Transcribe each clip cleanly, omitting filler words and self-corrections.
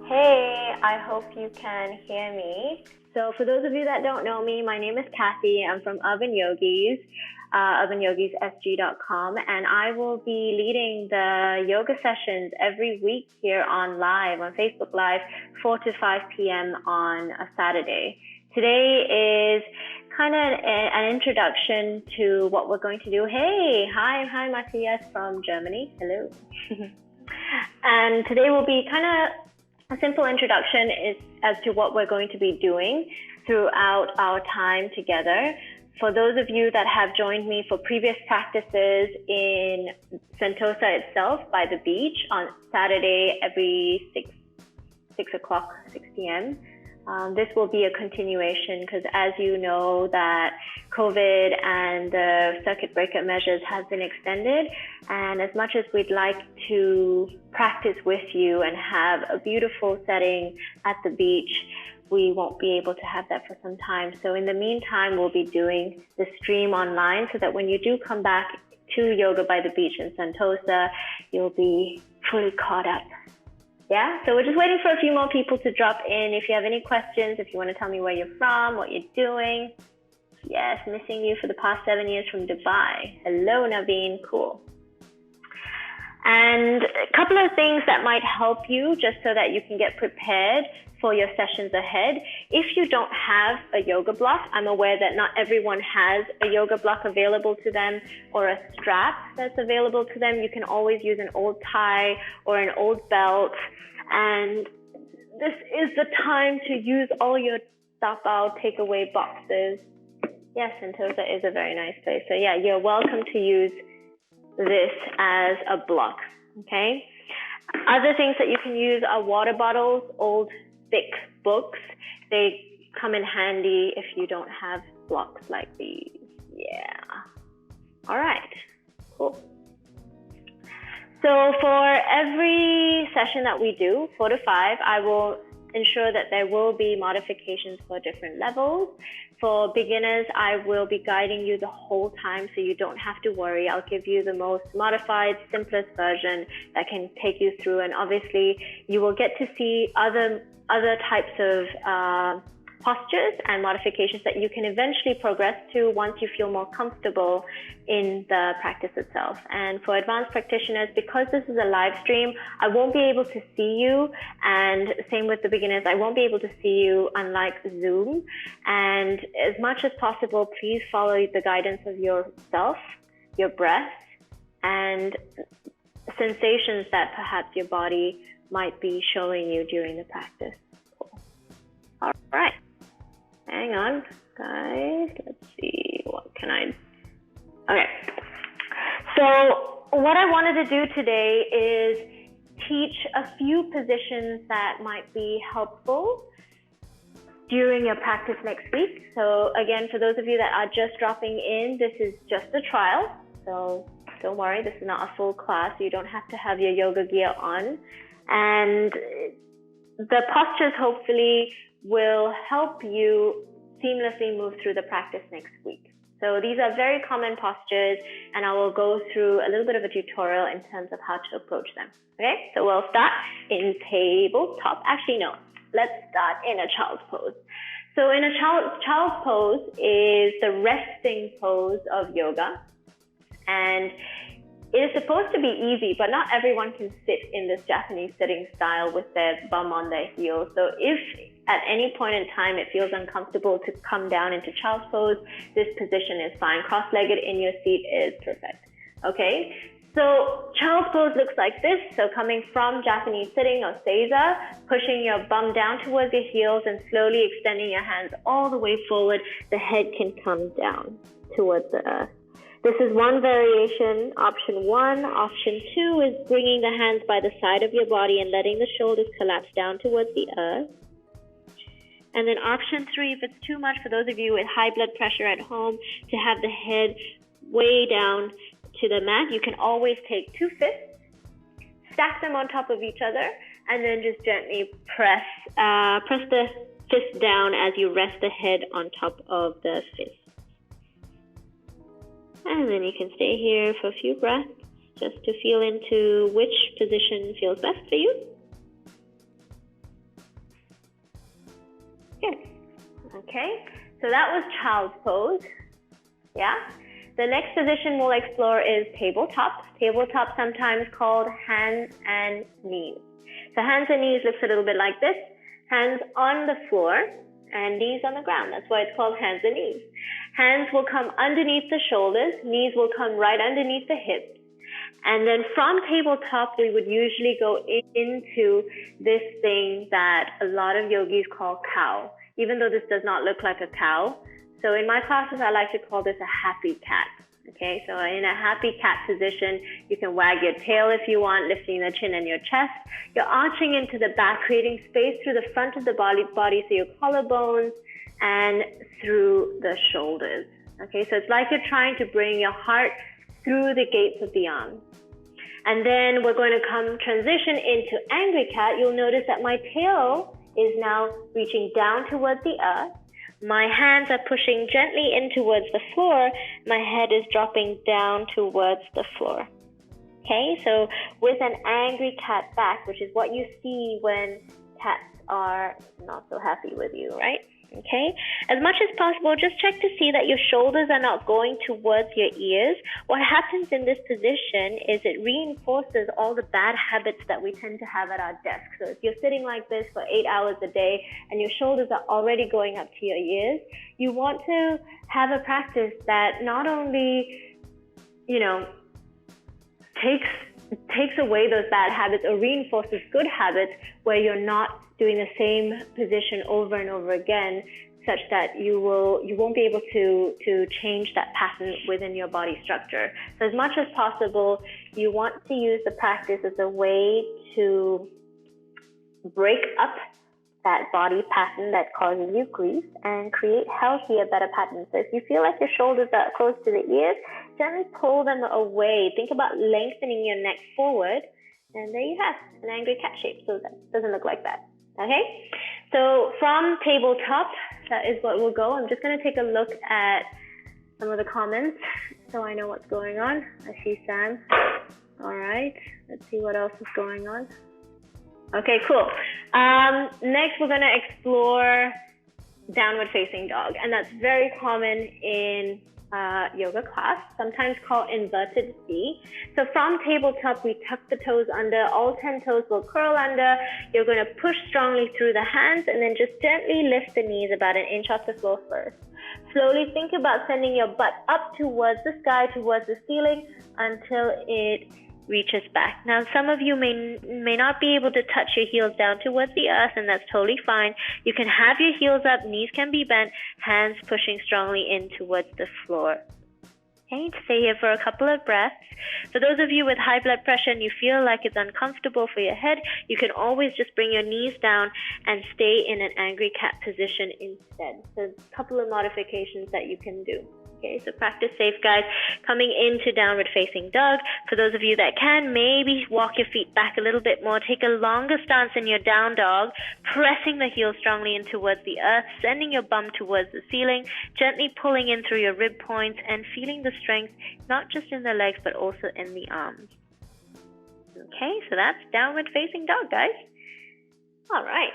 Hey, I hope you can hear me. So for those of you that don't know me, my name is Kathy. I'm from Urban Yogis, urbanyogisSG.com, and I will be leading the yoga sessions every week here on Facebook Live, 4 to 5 p.m. on a Saturday. Today is kind of an introduction to what we're going to do. Hi, Matthias from Germany. Hello. And today will be kind of a simple introduction as to what we're going to be doing throughout our time together. For those of you that have joined me for previous practices in Sentosa itself by the beach on Saturday every 6 p.m., this will be a continuation because, as you know, that COVID and the circuit breaker measures have been extended. And as much as we'd like to practice with you and have a beautiful setting at the beach, we won't be able to have that for some time. So in the meantime, we'll be doing the stream online so that when you do come back to Yoga by the Beach in Sentosa, you'll be fully caught up. Yeah, so we're just waiting for a few more people to drop in. If you have any questions, if you want to tell me where you're from, what you're doing. Yes, missing you for the past 7 years from Dubai. Hello, Naveen. Cool. And a couple of things that might help you just so that you can get prepared for your sessions ahead. If you don't have a yoga block, I'm aware that not everyone has a yoga block available to them or a strap that's available to them. You can always use an old tie or an old belt. And this is the time to use all your tapao takeaway boxes. Yes, Sentosa is a very nice place. So yeah, you're welcome to use this as a block, okay? Other things that you can use are water bottles, old thick books. They come in handy if you don't have blocks like these. Yeah. All right, cool. So for every session that we do, 4 to 5, I will ensure that there will be modifications for different levels. For beginners, I will be guiding you the whole time, so you don't have to worry. I'll give you the most modified, simplest version that can take you through. And obviously, you will get to see other types of postures and modifications that you can eventually progress to once you feel more comfortable in the practice itself. And for advanced practitioners, because this is a live stream, I won't be able to see you. And same with the beginners, I won't be able to see you, unlike Zoom. And as much as possible, please follow the guidance of yourself, your breath, and sensations that perhaps your body might be showing you during the practice. Cool. All right. Hang on, guys. Let's see. What can I... Okay. So what I wanted to do today is teach a few positions that might be helpful during your practice next week. So again, for those of you that are just dropping in, this is just a trial. So don't worry, this is not a full class. You don't have to have your yoga gear on. And the postures hopefully will help you seamlessly move through the practice next week. So these are very common postures, and I will go through a little bit of a tutorial in terms of how to approach them. Okay, so we'll start in tabletop. Actually, no, let's start in a child's pose. So in a child's pose is the resting pose of yoga. And it is supposed to be easy, but not everyone can sit in this Japanese sitting style with their bum on their heel. So if at any point in time it feels uncomfortable to come down into child's pose, this position is fine. Cross-legged in your seat is perfect. Okay, so child's pose looks like this. So coming from Japanese sitting or seiza, pushing your bum down towards your heels and slowly extending your hands all the way forward. The head can come down towards the earth. This is one variation, option 1. Option 2 is bringing the hands by the side of your body and letting the shoulders collapse down towards the earth. And then option 3, if it's too much for those of you with high blood pressure at home, to have the head way down to the mat, you can always take 2 fists, stack them on top of each other, and then just gently press the fist down as you rest the head on top of the fist. And then you can stay here for a few breaths just to feel into which position feels best for you. Good. Okay, so that was child's pose. Yeah. The next position we'll explore is tabletop. Tabletop, sometimes called hands and knees. So hands and knees looks a little bit like this. Hands on the floor and knees on the ground. That's why it's called hands and knees. Hands will come underneath the shoulders. Knees will come right underneath the hips. And then from tabletop, we would usually go into this thing that a lot of yogis call cow, even though this does not look like a cow. So in my classes, I like to call this a happy cat. Okay, so in a happy cat position, you can wag your tail if you want, lifting the chin and your chest. You're arching into the back, creating space through the front of the body so your collarbones and through the shoulders. Okay, so it's like you're trying to bring your heart through the gates of the arms. And then we're going to transition into angry cat. You'll notice that my tail is now reaching down towards the earth. My hands are pushing gently in towards the floor. My head is dropping down towards the floor. Okay, so with an angry cat back, which is what you see when cats are not so happy with you, right? Okay, as much as possible, just check to see that your shoulders are not going towards your ears. What happens in this position is it reinforces all the bad habits that we tend to have at our desk. So if you're sitting like this for 8 hours a day and your shoulders are already going up to your ears, you want to have a practice that not only, takes away those bad habits or reinforces good habits where you're not doing the same position over and over again, such that you won't be able to change that pattern within your body structure. So as much as possible, you want to use the practice as a way to break up that body pattern that causes you grief and create healthier, better patterns. So if you feel like your shoulders are close to the ears, gently pull them away. Think about lengthening your neck forward, and there you have an angry cat shape. So that doesn't look like that. Okay, so from tabletop, that is what we'll go. I'm just going to take a look at some of the comments so I know what's going on. I see Sam. All right, let's see what else is going on. Okay, cool. Next, we're going to explore downward facing dog, and that's very common in yoga class, sometimes called inverted C. So from tabletop, we tuck the toes under, all 10 toes will curl under. You're going to push strongly through the hands and then just gently lift the knees about an inch off the floor first. Slowly think about sending your butt up towards the sky, towards the ceiling until it reaches back. Now, some of you may not be able to touch your heels down towards the earth, and that's totally fine. You can have your heels up, knees can be bent, hands pushing strongly in towards the floor. Okay, stay here for a couple of breaths. For those of you with high blood pressure and you feel like it's uncomfortable for your head, you can always just bring your knees down and stay in an angry cat position instead. So a couple of modifications that you can do. Okay, so practice safe, guys. Coming into downward facing dog. For those of you that can, maybe walk your feet back a little bit more. Take a longer stance in your down dog, pressing the heels strongly in towards the earth, sending your bum towards the ceiling, gently pulling in through your rib points and feeling the strength, not just in the legs, but also in the arms. Okay, so that's downward facing dog, guys. All right.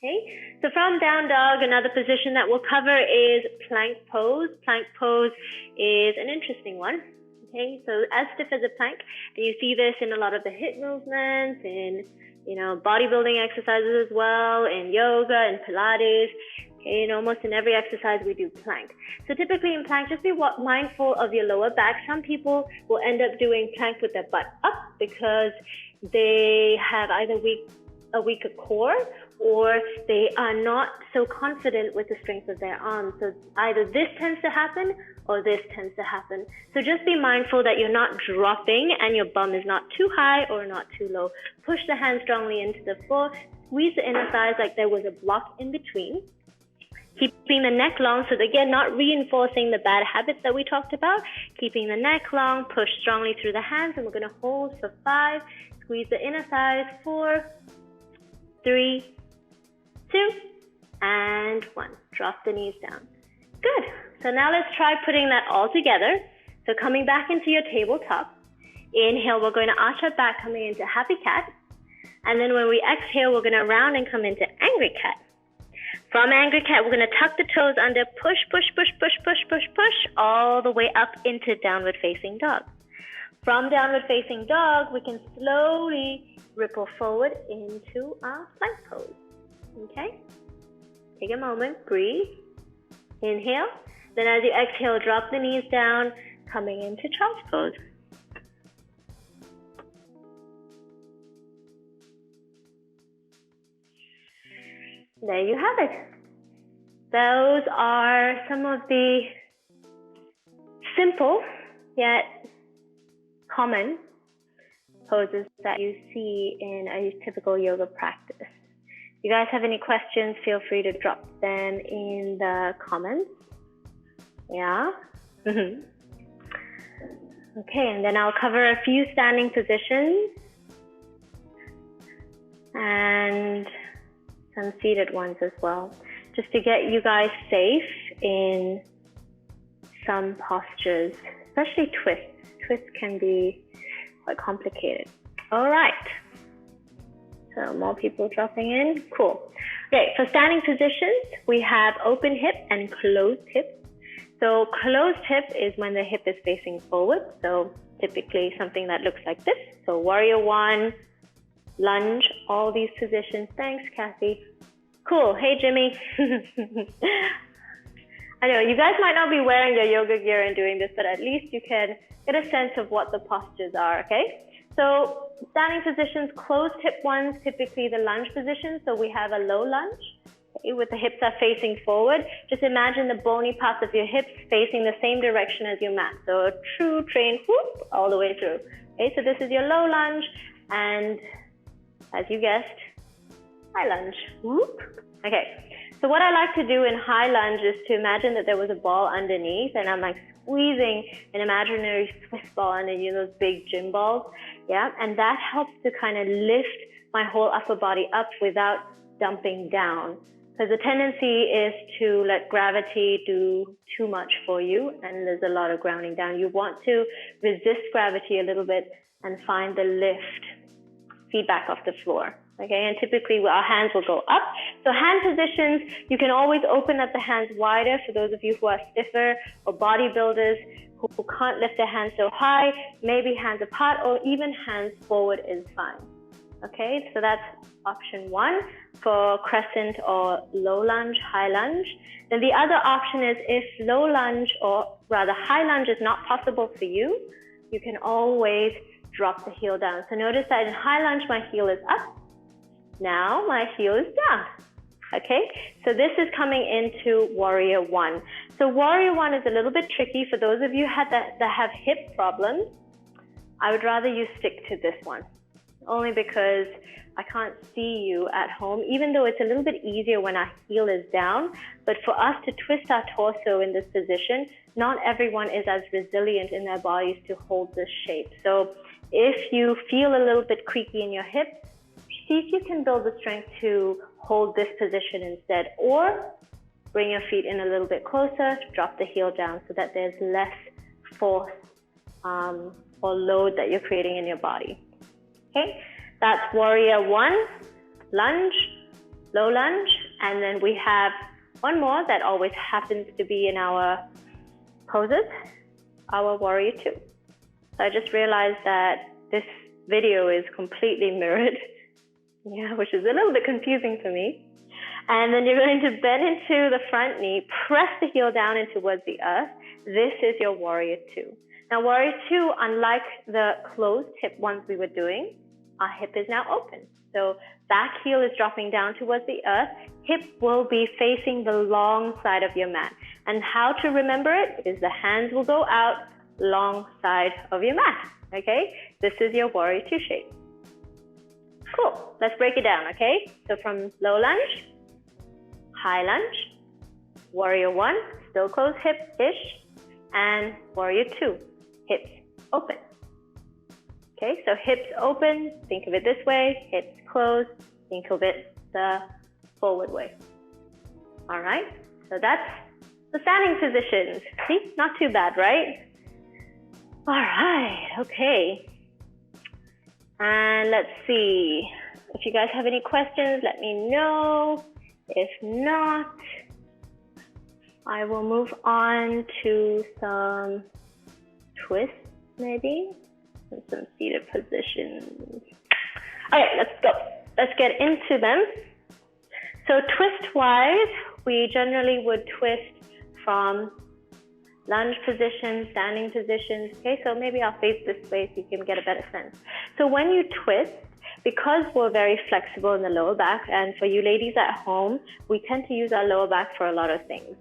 Okay, so from down dog, another position that we'll cover is plank pose. Plank pose is an interesting one. Okay, so as stiff as a plank, and you see this in a lot of the hip movements, in bodybuilding exercises as well, in yoga and Pilates. Okay, and almost in every exercise we do plank. So typically in plank, just be mindful of your lower back. Some people will end up doing plank with their butt up because they have either a weaker core, or they are not so confident with the strength of their arms. So either this tends to happen or this tends to happen. So just be mindful that you're not dropping and your bum is not too high or not too low. Push the hands strongly into the floor. Squeeze the inner thighs like there was a block in between. Keeping the neck long, so again, not reinforcing the bad habits that we talked about. Keeping the neck long, push strongly through the hands, and we're going to hold for 5. Squeeze the inner thighs, 4, 3, 2, and 1. Drop the knees down. Good. So now let's try putting that all together. So coming back into your tabletop. Inhale, we're going to arch our back, coming into happy cat. And then when we exhale, we're going to round and come into angry cat. From angry cat, we're going to tuck the toes under, push, push, push, push, push, push, push, all the way up into downward facing dog. From downward facing dog, we can slowly ripple forward into our plank pose. Okay? Take a moment, breathe. Inhale. Then as you exhale, drop the knees down, coming into child's pose. There you have it. Those are some of the simple yet common poses that you see in a typical yoga practice. If you guys have any questions, feel free to drop them in the comments. Yeah? Okay, and then I'll cover a few standing positions and some seated ones as well, just to get you guys safe in some postures, especially twists. Twists can be quite complicated. All right. So more people dropping in. Cool. Okay, for standing positions, we have open hip and closed hip. So closed hip is when the hip is facing forward. So typically something that looks like this. So warrior one, lunge, all these positions. Thanks, Kathy. Cool. Hey, Jimmy. I know you guys might not be wearing your yoga gear and doing this, but at least you can get a sense of what the postures are, okay? So standing positions, closed hip ones, typically the lunge position. So we have a low lunge, okay, with the hips are facing forward. Just imagine the bony parts of your hips facing the same direction as your mat. So a true train whoop all the way through. Okay, so this is your low lunge, and as you guessed, high lunge. Whoop. Okay, so what I like to do in high lunge is to imagine that there was a ball underneath, and I'm like squeezing an imaginary Swiss ball under you, those big gym balls. Yeah, and that helps to kind of lift my whole upper body up without dumping down. Because the tendency is to let gravity do too much for you, and there's a lot of grounding down. You want to resist gravity a little bit and find the lift, feedback off the floor. Okay, and typically our hands will go up. So hand positions, you can always open up the hands wider for those of you who are stiffer or bodybuilders who can't lift their hands so high, maybe hands apart or even hands forward is fine. Okay, so that's option one for crescent or low lunge, high lunge. Then the other option is if low lunge or rather high lunge is not possible for you, you can always drop the heel down. So notice that in high lunge, my heel is up. Now my heel is down. Okay, so this is coming into warrior one. So warrior one is a little bit tricky for those of you that have hip problems. I would rather you stick to this one, only because I can't see you at home, even though it's a little bit easier when our heel is down. But for us to twist our torso in this position, not everyone is as resilient in their bodies to hold this shape. So if you feel a little bit creaky in your hip, see if you can build the strength to hold this position instead, or bring your feet in a little bit closer, drop the heel down so that there's less force or load that you're creating in your body. Okay, that's warrior one, lunge, low lunge, and then we have one more that always happens to be in our poses, our warrior two. So I just realized that this video is completely mirrored. Yeah, which is a little bit confusing for me. And then you're going to bend into the front knee, press the heel down in towards the earth. This is your warrior two. Now warrior two, unlike the closed hip ones we were doing, our hip is now open. So back heel is dropping down towards the earth. Hip will be facing the long side of your mat. And how to remember it is the hands will go out long side of your mat. Okay, this is your warrior two shape. Cool. Let's break it down, okay? So from low lunge, high lunge, warrior one, still closed hip-ish, and warrior two, hips open. Okay, so hips open, think of it this way, hips closed, think of it the forward way. All right, so that's the standing positions. See, not too bad, right? All right, okay. And let's see, if you guys have any questions, let me know. If not, I will move on to some twists, maybe, and some seated positions. All right, let's go. Let's get into them. So twist-wise, we generally would twist from lunge positions, standing positions. Okay, so maybe I'll face this way so you can get a better sense. So when you twist, because we're very flexible in the lower back, and for you ladies at home, we tend to use our lower back for a lot of things.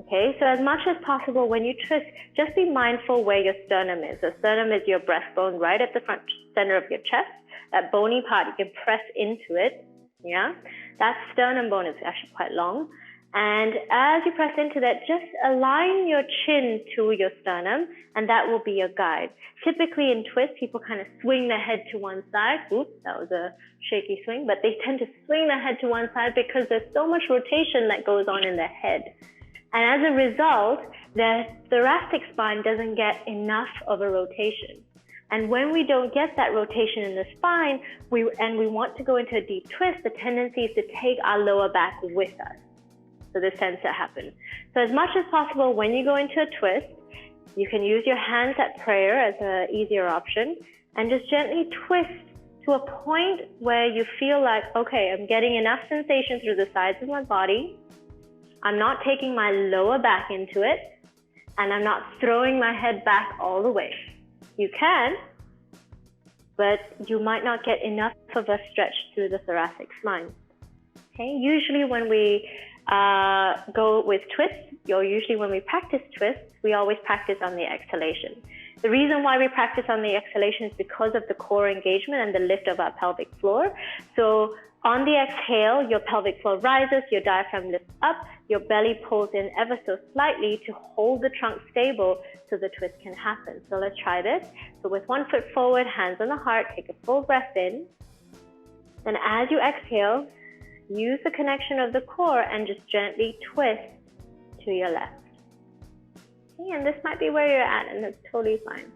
Okay, so as much as possible, when you twist, just be mindful where your sternum is. The sternum is your breastbone right at the front center of your chest. That bony part, you can press into it. Yeah, that sternum bone is actually quite long. And as you press into that, just align your chin to your sternum, and that will be your guide. Typically in twists, people kind of swing their head to one side. Oops, that was a shaky swing, but they tend to swing their head to one side because there's so much rotation that goes on in their head. And as a result, their thoracic spine doesn't get enough of a rotation. And when we don't get that rotation in the spine, we want to go into a deep twist, the tendency is to take our lower back with us. So this tends to happen. So as much as possible, when you go into a twist, you can use your hands at prayer as an easier option, and just gently twist to a point where you feel like, okay, I'm getting enough sensation through the sides of my body. I'm not taking my lower back into it, and I'm not throwing my head back all the way. You can, but you might not get enough of a stretch through the thoracic spine. Okay, usually when we go with twists, or usually when we practice twists, we always practice on the exhalation. The reason why we practice on the exhalation is because of the core engagement and the lift of our pelvic floor. So on the exhale, your pelvic floor rises, your diaphragm lifts up, your belly pulls in ever so slightly to hold the trunk stable so the twist can happen. So let's try this. So with one foot forward, hands on the heart, take a full breath in. Then as you exhale, use the connection of the core and just gently twist to your left. Okay, and this might be where you're at, and that's totally fine.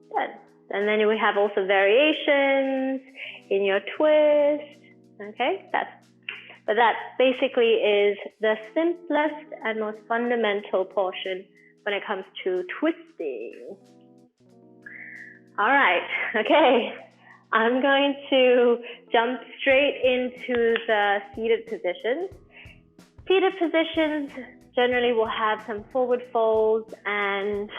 Good. And then we have also variations in your twist. Okay, but that basically is the simplest and most fundamental portion when it comes to twisting. All right, okay. I'm going to jump straight into the seated positions. Seated positions generally will have some forward folds and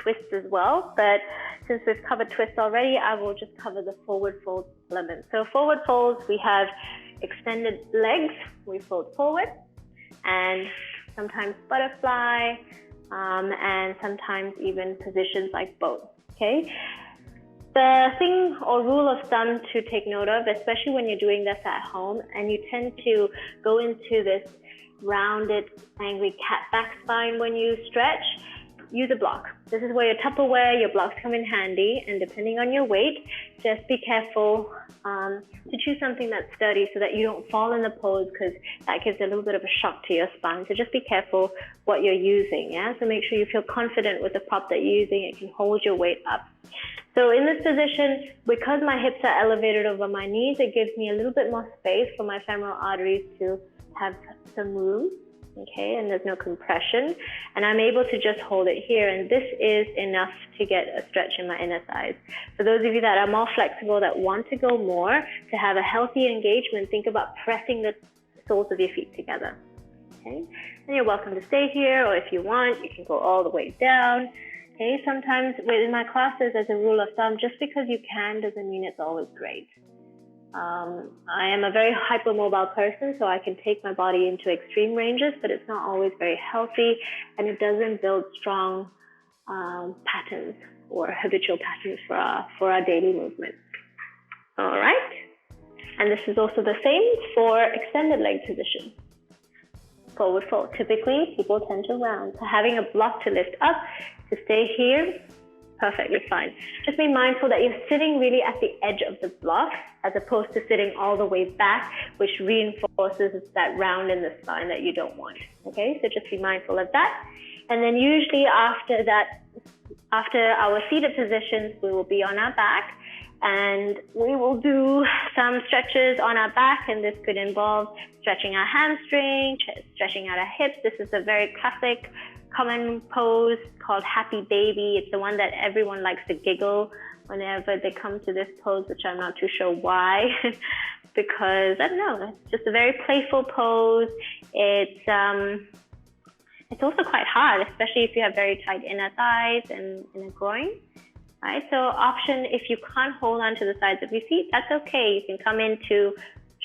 twists as well, but since we've covered twists already, I will just cover the forward fold element. So forward folds, we have extended legs, we fold forward, and sometimes butterfly, and sometimes even positions like boat, okay? The thing or rule of thumb to take note of, especially when you're doing this at home and you tend to go into this rounded, angry cat back spine when you stretch, use a block. This is where your Tupperware, your blocks come in handy, and depending on your weight, just be careful to choose something that's sturdy so that you don't fall in the pose, because that gives a little bit of a shock to your spine. So just be careful what you're using, yeah? So make sure you feel confident with the prop that you're using. It can hold your weight up. So in this position, because my hips are elevated over my knees, it gives me a little bit more space for my femoral arteries to have some room, okay, and there's no compression, and I'm able to just hold it here, and this is enough to get a stretch in my inner thighs. For those of you that are more flexible, that want to go more, to have a healthy engagement, think about pressing the soles of your feet together, okay? And you're welcome to stay here, or if you want, you can go all the way down. Okay, sometimes within my classes, as a rule of thumb, just because you can doesn't mean it's always great. I am a very hypermobile person, so I can take my body into extreme ranges, but it's not always very healthy, and it doesn't build strong patterns or habitual patterns for our daily movement. All right, and this is also the same for extended leg position. Forward fold. Typically, people tend to round, so having a block to lift up, to stay here, perfectly fine. Just be mindful that you're sitting really at the edge of the block as opposed to sitting all the way back, which reinforces that round in the spine that you don't want. Okay, so just be mindful of that. And then usually after our seated positions, we will be on our back And we will do some stretches on our back, and this could involve stretching our hamstring, stretching out our hips. This is a very classic, common pose called Happy Baby. It's the one that everyone likes to giggle whenever they come to this pose, which I'm not too sure why, because I don't know, it's just a very playful pose. It's also quite hard, especially if you have very tight inner thighs and inner groin. Right, so option, if you can't hold on to the sides of your feet, that's okay. You can come into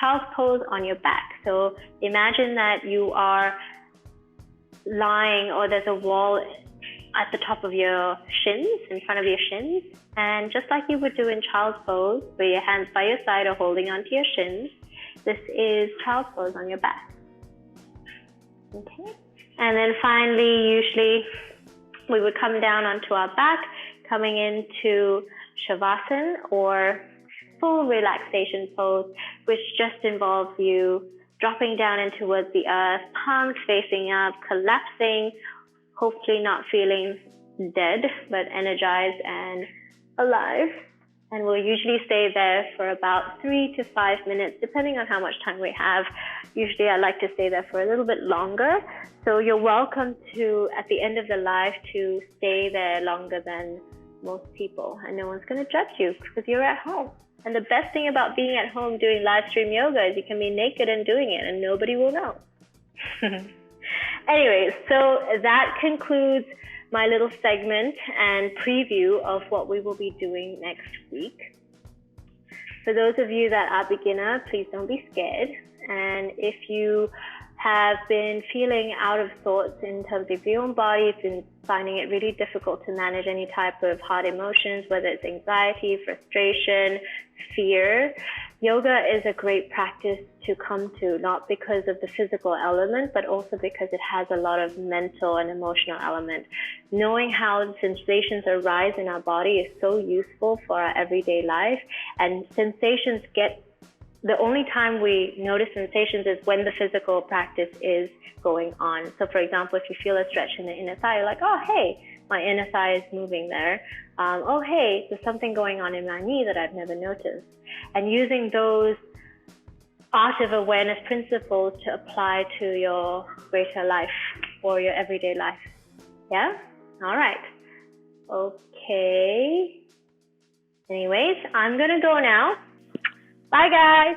child's pose on your back. So imagine that you are lying, or there's a wall at the top of your shins, in front of your shins. And just like you would do in child's pose, with your hands by your side or holding onto your shins, this is child's pose on your back. Okay. And then finally, usually we would come down onto our back, coming into Shavasana, or full relaxation pose, which just involves you dropping down in towards the earth, palms facing up, collapsing, hopefully not feeling dead, but energized and alive. And we'll usually stay there for about 3 to 5 minutes, depending on how much time we have. Usually I like to stay there for a little bit longer. So you're welcome to, at the end of the live, to stay there longer than most people, and no one's going to judge you because you're at home. And the best thing about being at home doing live stream yoga is you can be naked and doing it and nobody will know. Anyways, so that concludes my little segment and preview of what we will be doing next week. For those of you that are beginner, please don't be scared. And if you have been feeling out of sorts in terms of your own body, you've been finding it really difficult to manage any type of hard emotions, whether it's anxiety, frustration, fear, yoga is a great practice to come to, not because of the physical element, but also because it has a lot of mental and emotional element. Knowing how the sensations arise in our body is so useful for our everyday life, and sensations the only time we notice sensations is when the physical practice is going on. So for example, if you feel a stretch in the inner thigh, you're like, oh, hey, my inner thigh is moving there. Oh, hey, there's something going on in my knee that I've never noticed. And using those art of awareness principles to apply to your greater life or your everyday life. Yeah? All right. Okay. Anyways, I'm going to go now. Bye, guys.